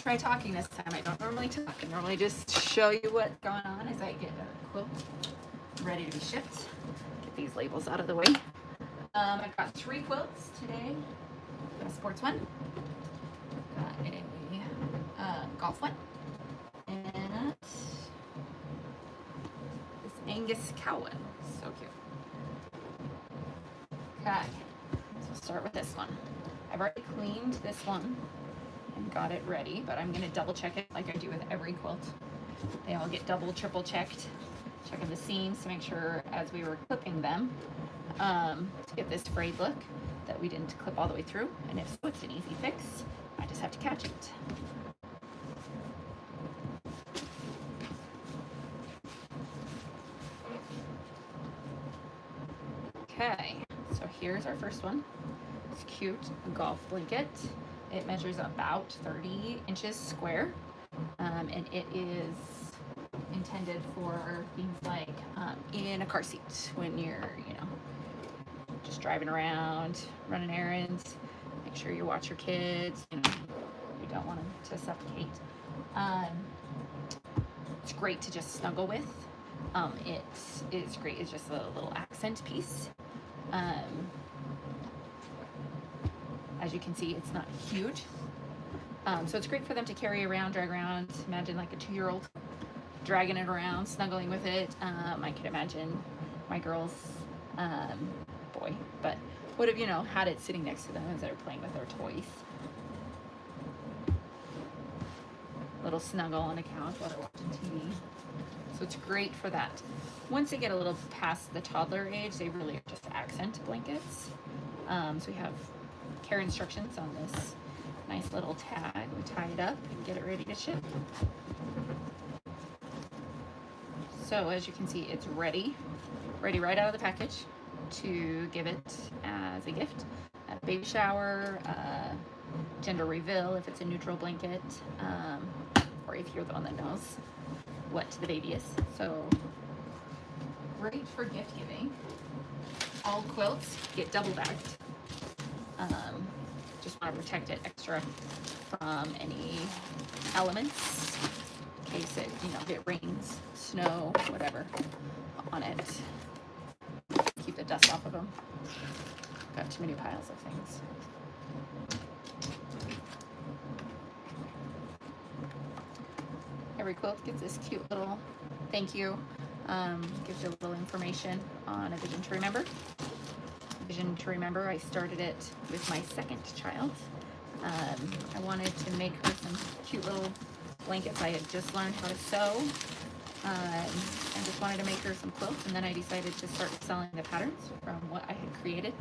try talking this time. I don't normally talk. I normally just show you what's going on as I get a quilt ready to be shipped. Get these labels out of the way. I've got 3 quilts today. Got a sports one, got a golf one, and this Angus cow one. So cute. Okay, so we'll start with this one. I've already cleaned this one and got it ready, but I'm going to double check it like I do with every quilt. They all get double, triple checked. Checking the seams to make sure as we were clipping them to get this frayed look that we didn't clip all the way through. And if so, it's an easy fix. I just have to catch it. Okay, so here's our first one. It's cute, a golf blanket. It measures about 30 inches square, and it is intended for things like in a car seat when you're, just driving around, running errands. Make sure you watch your kids. You don't want them to suffocate. It's great to just snuggle with. It is great. It's just a little accent piece. As you can see, it's not huge. So it's great for them to carry around, drag around. Imagine like a 2-year-old dragging it around, snuggling with it. I could imagine my girls, boy, but would have, had it sitting next to them as they're playing with their toys. Little snuggle on a couch while they're watching TV. So it's great for that. Once they get a little past the toddler age, they really are just accent blankets. So we have care instructions on this nice little tag. We tie it up and get it ready to ship. So as you can see, it's ready right out of the package to give it as a gift, a baby shower, gender reveal if it's a neutral blanket, or if you're the one that knows what the baby is. So great for gift giving. All quilts get double bagged. Just want to protect it extra from any elements in case it, if it rains, snow, whatever on it. Keep the dust off of them. Got too many piles of things. Every quilt gets this cute little thank you. Gives you a little information on a vision to remember. Vision to remember, I started it with my second child. I wanted to make her some cute little blankets. I had just learned how to sew. I just wanted to make her some quilts, and then I decided to start selling the patterns from what I had created.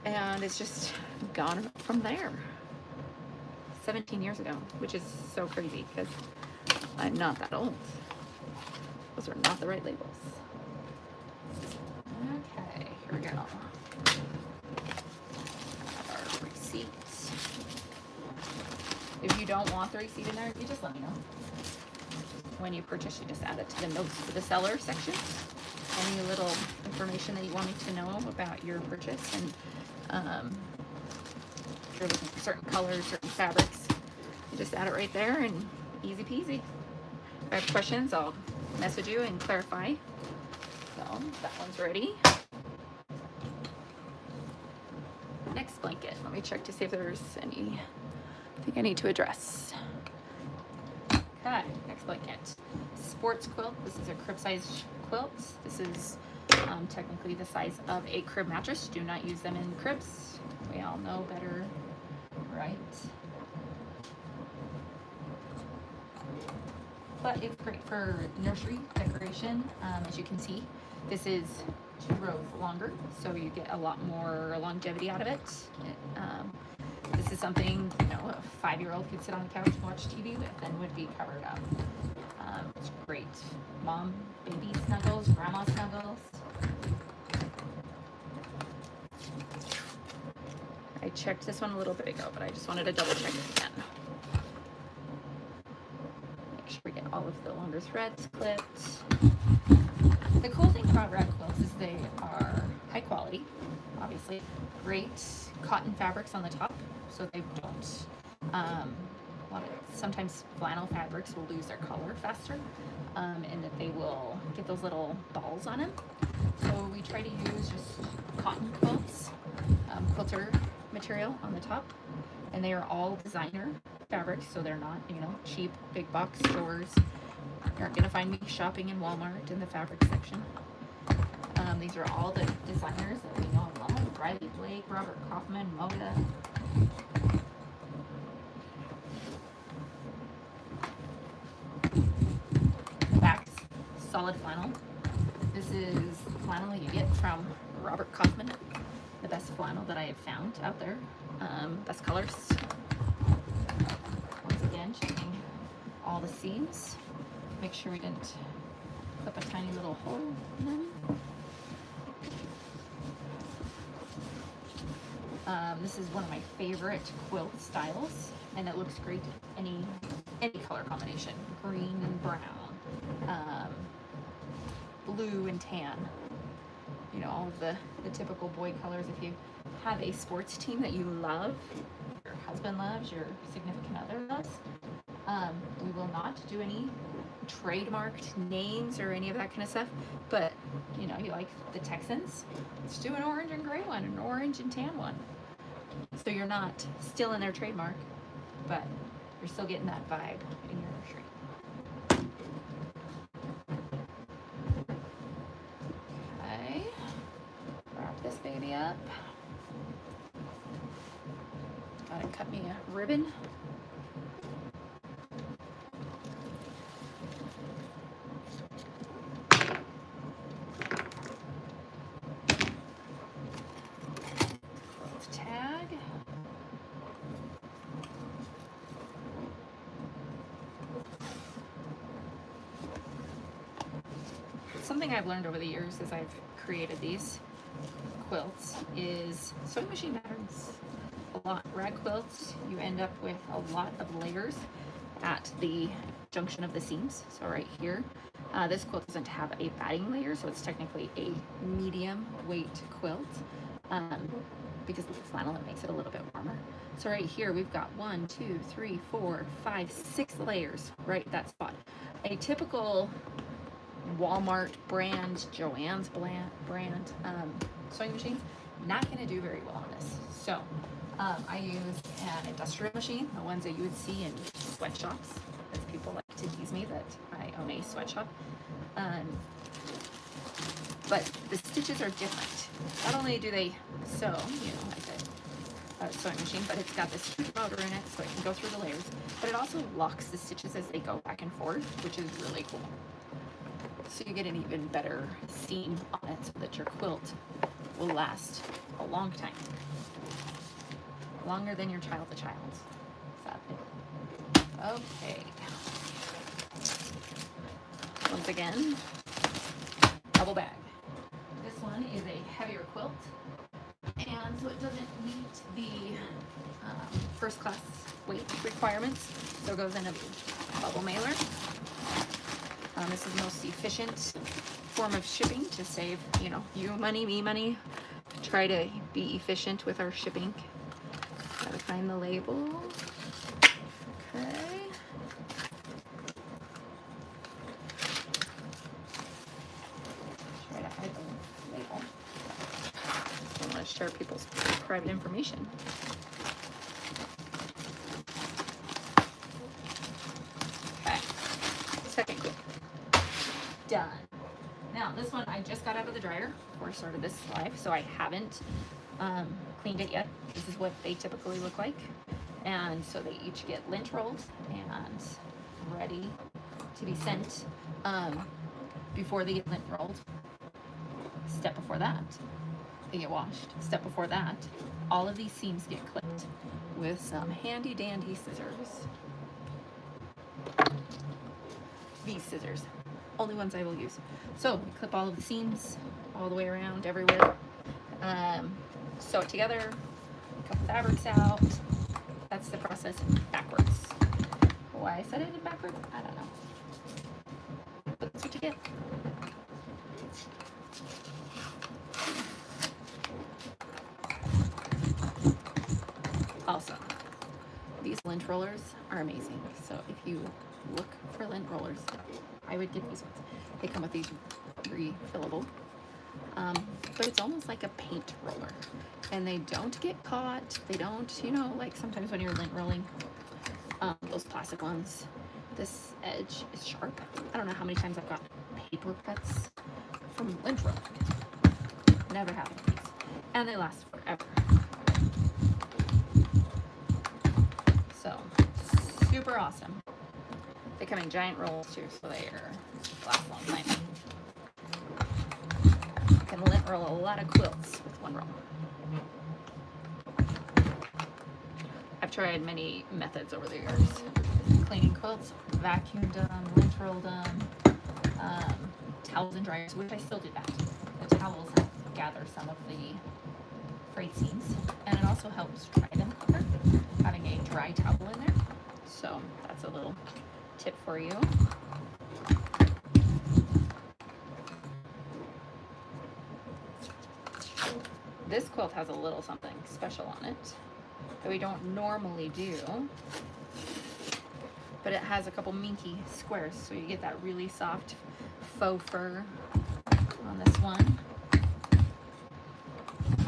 And it's just gone from there. 17 years ago, which is so crazy because I'm not that old. Those are not the right labels. Okay, here we go. Our receipt. If you don't want the receipt in there, you just let me know. When you purchase, you just add it to the notes for the seller section. Any little information that you want me to know about your purchase, and if you're looking for certain colors, certain fabrics, you just add it right there, and easy peasy. If I have questions, I'll message you and clarify. So that one's ready. Next blanket. Let me check to see if there's anything I need to address. Okay, next blanket. Sports quilt. This is a crib size quilt. This is technically the size of a crib mattress. Do not use them in cribs. We all know better, right? But it's great for nursery decoration. As you can see, this is 2 rows longer, so you get a lot more longevity out of it. This is something, a 5-year-old could sit on the couch and watch TV with and would be covered up. It's great. Mom, baby snuggles, grandma snuggles. I checked this one a little bit ago, but I just wanted to double check it again. Make sure we get all of the longer threads clipped. The cool thing about rag quilts is they are high quality, obviously. Great cotton fabrics on the top, so they don't Sometimes flannel fabrics will lose their color faster, and that they will get those little balls on them. So we try to use just cotton quilts, quilter material on the top, and they are all designer fabrics, so they're not, cheap big box stores. You aren't gonna find me shopping in Walmart in the fabric section. These are all the designers that we know and love: Riley Blake, Robert Kaufman, Moda. Backs, solid flannel. This is flannel you get from Robert Kaufman, the best flannel that I have found out there. Best colors. Once again, checking all the seams. Make sure we didn't clip a tiny little hole in them. This is one of my favorite quilt styles, and it looks great any color combination: green and brown, blue and tan. All of the typical boy colors. If you have a sports team that you love, your husband loves, your significant other loves, we will not do any trademarked names or any of that kind of stuff. But you like the Texans, let's do an orange and gray one, an orange and tan one. So you're not stealing their trademark, but you're still getting that vibe in your nursery. Okay, wrap this baby up. Gotta cut me a ribbon. Something I've learned over the years as I've created these quilts is sewing machine patterns a lot. Rag quilts, you end up with a lot of layers at the junction of the seams. So right here, this quilt doesn't have a batting layer, so it's technically a medium weight quilt. Because of the flannel, it makes it a little bit warmer. So right here, we've got 1, 2, 3, 4, 5, 6 layers right at that spot. A typical Walmart brand, Joann's brand sewing machine, not going to do very well on this. So I use an industrial machine, the ones that you would see in sweatshops, as people like to tease me that I own a sweatshop. But the stitches are different. Not only do they sew, like a sewing machine, but it's got this huge motor in it, so it can go through the layers. But it also locks the stitches as they go back and forth, which is really cool. So you get an even better seam on it, so that your quilt will last a long time. Longer than your child's a child, sadly. Okay. Once again, double bag. This one is a heavier quilt, and so it doesn't meet the first class weight requirements, so it goes in a bubble mailer. This is the most efficient form of shipping to save, you money, me money. Try to be efficient with our shipping. Gotta find the label. Okay. Try to hide the label. I don't want to share people's private information. Okay. Second quilt. Done. Now this one I just got out of the dryer before I started this live, so I haven't cleaned it yet. This is what they typically look like, and so they each get lint rolled and ready to be sent. Before they get lint rolled, step before that, they get washed. Step before that, all of these seams get clipped with some handy dandy scissors. These scissors. Only ones I will use. So we clip all of the seams all the way around everywhere. Sew it together, cut the fabrics out. That's the process backwards. Why I said it in backwards, I don't know. But that's what you get. Also, these lint rollers are amazing. So if you look for lint rollers, I would get these ones. They come with these refillable, but it's almost like a paint roller, and they don't get caught. They don't, you know, like sometimes when you're lint rolling, those plastic ones, this edge is sharp. I don't know how many times I've got paper cuts from lint roll. Never happened to these, and they last forever. So super awesome. They come in giant rolls too, so they last a long time. You can lint roll a lot of quilts with one roll. I've tried many methods over the years. Cleaning quilts, vacuumed them, lint rolled them, towels and dryers, which I still do that. The towels help gather some of the frayed seams, and it also helps dry them quicker, having a dry towel in there. So that's a little tip for you. This quilt has a little something special on it that we don't normally do, but it has a couple minky squares, so you get that really soft faux fur on this one.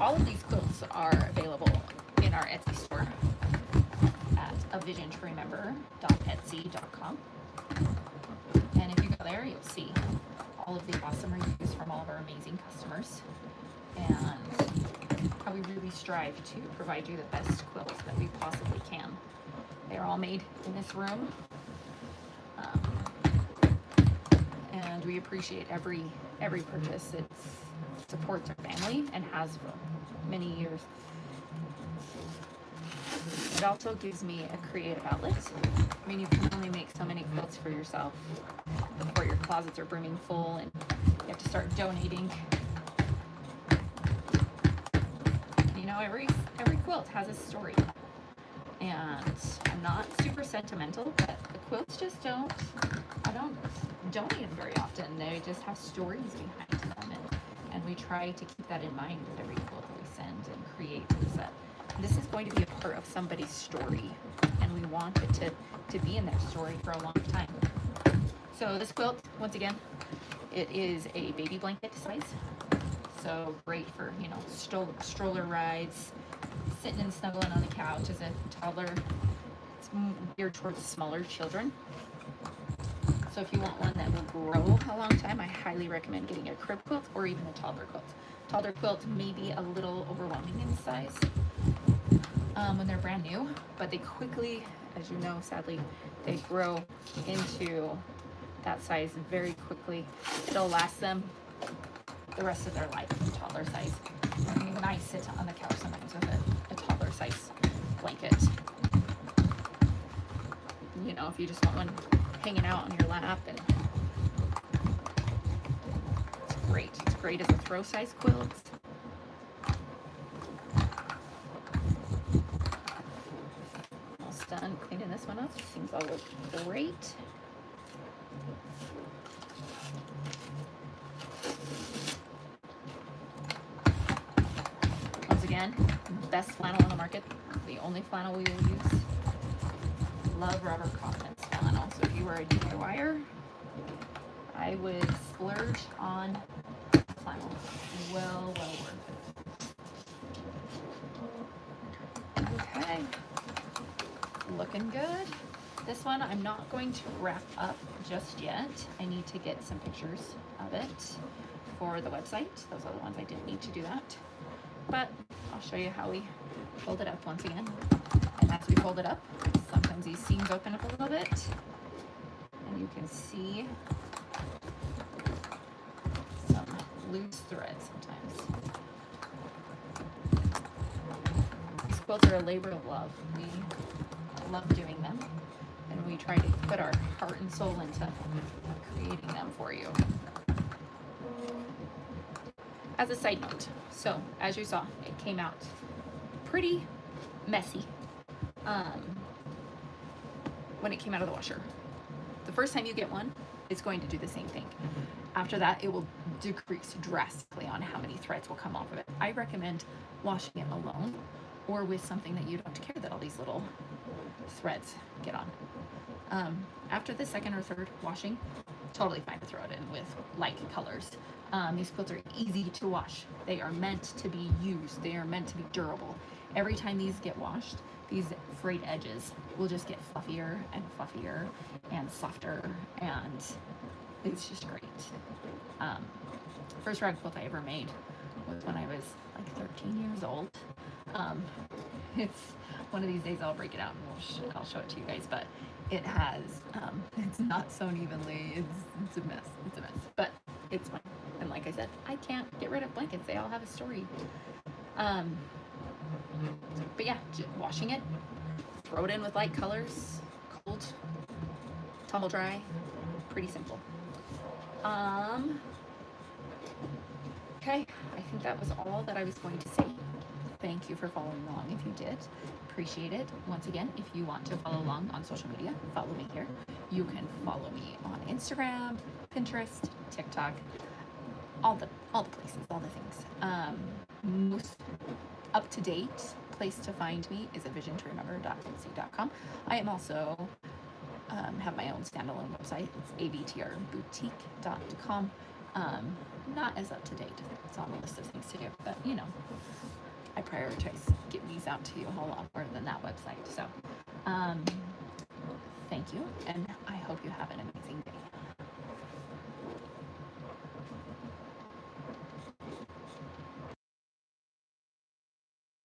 All of these quilts are available in our Etsy store at avisiontoremember.etsy.com. And if you go there, you'll see all of the awesome reviews from all of our amazing customers, and how we really strive to provide you the best quilts that we possibly can. They are all made in this room, and we appreciate every purchase. It supports our family and has for many years. It also gives me a creative outlet. I mean, you can only make so many quilts for yourself before your closets are brimming full and you have to start donating. You know, every quilt has a story, and I'm not super sentimental, but the quilts just I don't donate them very often. They just have stories behind them, and we try to keep that in mind with every quilt that we send and create, is that this is going to be a part of somebody's story, and we want it to be in their story for a long time. So this quilt, once again, it is a baby blanket size. So great for, you know, stroller rides, sitting and snuggling on the couch as a toddler. It's geared towards smaller children. So if you want one that will grow a long time, I highly recommend getting a crib quilt or even a toddler quilt. Toddler quilt may be a little overwhelming in size when they're brand new, but they quickly, as you know, sadly, they grow into that size very quickly. It'll last them the rest of their life, toddler size. I mean, when I sit on the couch sometimes with a toddler size blanket, you know, if you just want one hanging out on your lap, and it's great. It's great as a throw size quilt. Almost done cleaning this one up. Seems all look great. Again, best flannel on the market, the only flannel we will use. Love Robert Kaufman's flannel. So if you were a DIYer, I would splurge on flannel. Well worth it. Okay, looking good. This one I'm not going to wrap up just yet. I need to get some pictures of it for the website. Those are the ones I didn't need to do that. But I'll show you how we fold it up once again. And as we fold it up, sometimes these seams open up a little bit, and you can see some loose thread sometimes. These quilts are a labor of love. We love doing them, and we try to put our heart and soul into creating them for you. As a side note, so as you saw, it came out pretty messy when it came out of the washer. The first time you get one, it's going to do the same thing. After that, it will decrease drastically on how many threads will come off of it. I recommend washing it alone or with something that you don't care that all these little threads get on. After the second or third washing, totally fine to throw it in with light colors. These quilts are easy to wash. They are meant to be used. They are meant to be durable. Every time these get washed, these frayed edges will just get fluffier and fluffier and softer, and it's just great. First rag quilt I ever made was when I was like 13 years old. It's one of these days I'll break it out and I'll show it to you guys, but it has, it's not sewn evenly. It's a mess. It's a mess, but it's fine. And like I said, I can't get rid of blankets. They all have a story. But yeah, just washing it, throw it in with light colors, cold, tumble dry, pretty simple. Okay, I think that was all that I was going to say. Thank you for following along if you did. Appreciate it. Once again, if you want to follow along on social media, follow me here. You can follow me on Instagram, Pinterest, TikTok, all the places, all the things. Most up-to-date place to find me is avisiontoremember.etsy.com. I am also have my own standalone website. It's abtrboutique.com. Not as up-to-date. It's on a list of things to do, but you know, I prioritize getting these out to you a whole lot more than that website. So, thank you, and I hope you have an amazing day.